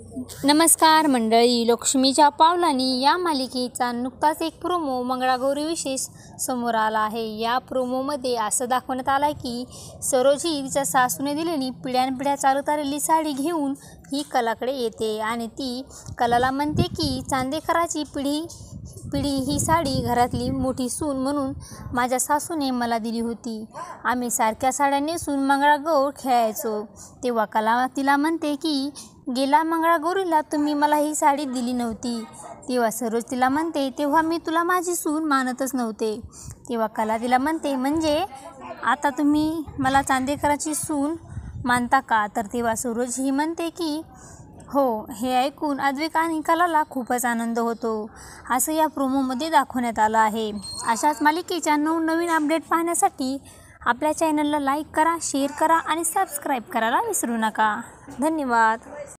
नमस्कार मंडळी, लक्ष्मीच्या पावलांनी या मालिकेचा नुकताच एक प्रोमो मंगळागौरी विशेष समोर आला आहे। या प्रोमोमध्ये असं दाखवण्यात आलं आहे की सरोज ही तिच्या सासूने दिलेली पिढ्यानपिढ्या चालत आलेली साडी घेऊन ही कलाकडे येते आणि ती कलाला म्हणते की चांदेकराची पिढी ही साडी घरातली मोठी सून म्हणून माझ्या सासूने मला दिली होती। आम्ही सारख्या साड्या नेसून मंगळागौर खेळायचो। तेव्हा कला तिला म्हणते की गेल्या मंगळागौरीला तुम्ही मला ही साडी दिली नव्हती। तेव्हा सरोज तिला म्हणते तेव्हा मी तुला माझी सून मानतच नव्हते। तेव्हा कला तिला म्हणते म्हणजे आता तुम्ही मला चांदेकराची सून मानता का? तर तेव्हा सरोज ही म्हणते की हो। हे ऐकून अद्विक आणि कलाला खूपच आनंद होतो असं या प्रोमोमध्ये दाखवण्यात आलं आहे। अशाच मालिकेच्या नवनवीन अपडेट पाहण्यासाठी आपल्या चॅनलला लाईक करा, शेअर करा आणि सबस्क्राईब करायला विसरू नका। धन्यवाद।